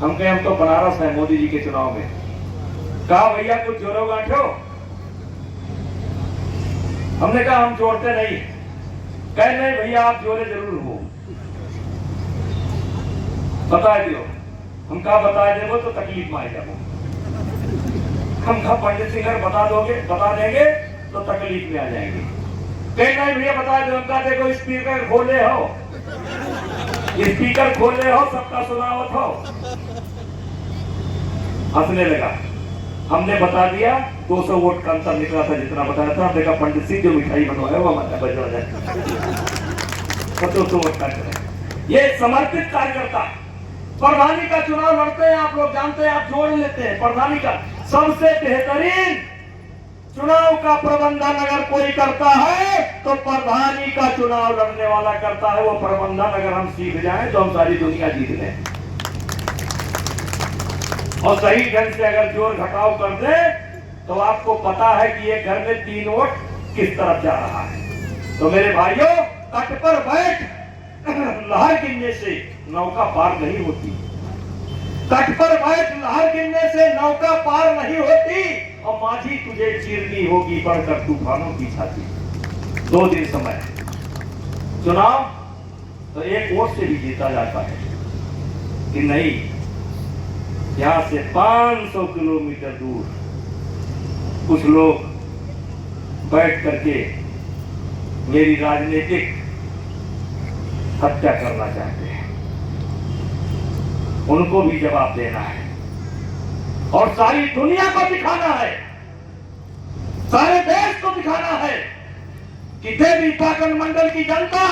हम कहे हम तो बनारस है मोदी जी के चुनाव में। कहा भैया कुछ जोड़ो गांठो। हमने कहा हम जोड़ते नहीं। कहे नहीं भैया आप जोड़े जरूर हो, बता दियो। हम कहा बता देंगे तो तकलीफ में आ जाओ। हम कहा पंडित सिंह बता दोगे, बता देंगे तो तकलीफ में आ जाएंगे। कहीं नहीं भैया बता दो। हम कहा देखो स्पीकर खोले हो, स्पीकर खोले हो, सबका सुनावत हो। हंसने लगा। हमने बता दिया 200 वोट का अंतर निकला था जितना बताया था। देखा पंडित सिंह जो मिठाई बनवाया वो हमारा बजा जाए 200 वोट का। ये समर्पित कार्यकर्ता प्रधानी का चुनाव लड़ते हैं। आप लोग जानते हैं, आप जोड़ लेते हैं। प्रधानी का सबसे बेहतरीन चुनाव का प्रबंधन अगर कोई करता है तो प्रधानी का चुनाव लड़ने वाला करता है। वो प्रबंधन अगर हम सीख जाएं तो हम सारी दुनिया जीत लें। और सही ढंग से अगर जोड़ घटाव कर दे तो आपको पता है कि ये घर में 3 वोट किस तरफ जा रहा है। तो मेरे भाइयों, तट पर बैठ लहर गिनने से नौका पार नहीं होती। तट पर बैठ लहर गिनने से नौका पार नहीं होती। और माझी तुझे चीरनी होगी बढ़कर तूफानों की छाती। 2 दिन समय चुनाव तो 1 वोट से भी जीता जाता है कि नहीं। यहां से 500 किलोमीटर दूर कुछ लोग बैठ करके मेरी राजनीतिक हत्या करना चाहते हैं। उनको भी जवाब देना है और सारी दुनिया को दिखाना है, सारे देश को दिखाना है कि देवी पाटन मंडल की जनता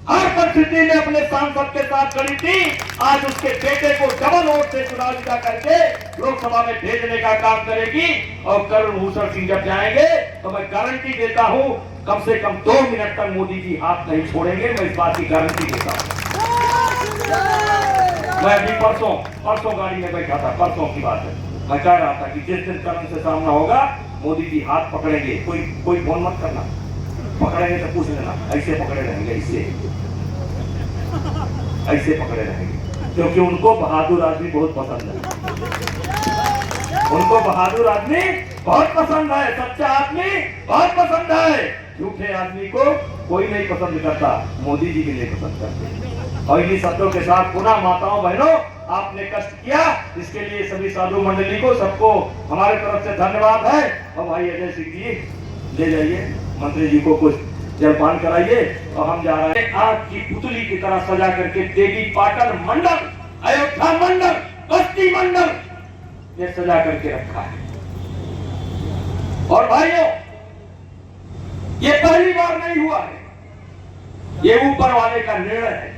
हर परिस्थिति में अपने सांसद के साथ खड़ी थी। आज उसके बेटे को डबल वोट से चुनाव जीता करके लोकसभा में भेजने का काम करेगी। और करण भूषण सिंह जब जाएंगे तो मैं गारंटी देता हूं कम से कम 2 मिनट तक मोदी जी हाथ नहीं छोड़ेंगे। मैं इस बात की गारंटी देता हूं। मैं अभी परसों गाड़ी में बैठा था, परसों की बात है। मैं कह रहा था कि जिस दिन करण से सामना होगा मोदी जी हाथ पकड़ेंगे। कोई फोन मत करना, पकड़ेंगे तो पूछ लेना। ऐसे पकड़े रहेंगे, ऐसे पकड़े रहेंगे, क्योंकि उनको बहादुर आदमी बहुत पसंद है। उनको बहादुर आदमी बहुत पसंद है, सच्चा आदमी बहुत पसंद है। झूठे आदमी को कोई नहीं पसंद करता, मोदी जी भी नहीं पसंद करते। और इन्हीं शब्दों के साथ पुनः माताओं बहनों, आपने कष्ट किया, इसके लिए सभी साधु मंडली को, सबको हमारे तरफ से धन्यवाद है। और भाई अजय सिंह जी ले जाइए, मंत्री जी को कुछ जलपान कराइए। और हम जा रहे हैं आग की पुतली की तरह सजा करके देवी पाटन मंडल, अयोध्या मंडल, बस्ती मंडल ये सजा करके रखा है। और भाइयों, ये पहली बार नहीं हुआ है, ये ऊपर वाले का निर्णय है।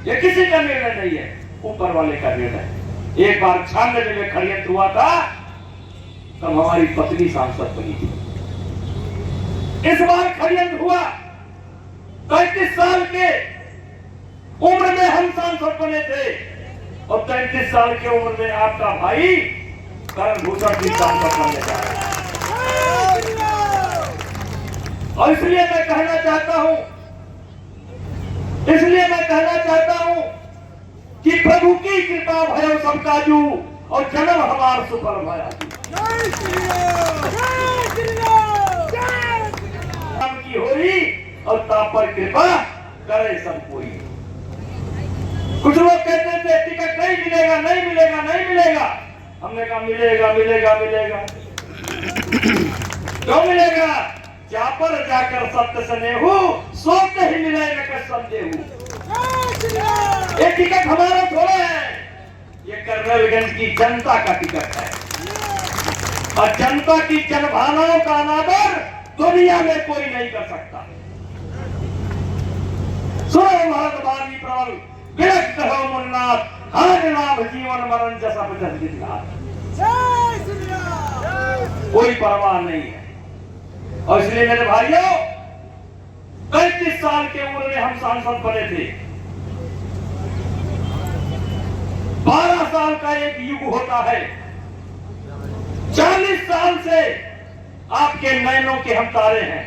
ये किसी का निर्णय नहीं है, ऊपर वाले का निर्णय। एक बार 96 में षड्यंत्र हुआ था, तब हमारी पत्नी सांसद बनी थी। इस बार षड्यंत्र हुआ, 35 साल के उम्र में हम सांसद बने थे और 33 साल के उम्र में आपका भाई करण भूषण जी सांसद बनने जा रहे हैं। और इसलिए मैं कहना चाहता हूं कि प्रभु की कृपा भयो सबका जू और जन्म हमार सुफल भया की होरी और ताप पर कृपा करे सब कोई। कुछ लोग कहते थे टिकट नहीं मिलेगा, नहीं मिलेगा, नहीं मिलेगा। हमने कहा मिलेगा, मिलेगा, मिलेगा। क्यों मिलेगा? जा पर जाकर सत्य स्नेहु सोते ही मिलेगा कर संदेहु। ये टिकट हमारा थोड़ा है, ये कर्नलगंज की जनता का टिकट है। और जनता की जनभावनाओं का अनादर दुनिया में कोई नहीं कर सकता। सुनो भारतवासी प्रबल विरक्त हो मुन्नाथ, हर नाम जीवन मरण जैसा कोई परवाह नहीं है। और इसलिए मेरे भाइयों, 35 साल के उम्र में हम सांसद बने थे। 12 साल का एक युग होता है। 40 साल से आपके नैनों के हम तारे हैं।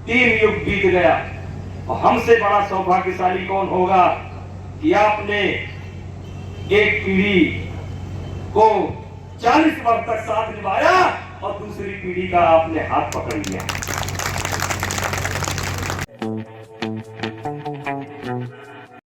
3 युग बीत गया और हमसे बड़ा सौभाग्यशाली कौन होगा कि आपने एक पीढ़ी को 40 वर्ष तक साथ निभाया और दूसरी पीढ़ी का आपने हाथ पकड़ लिया।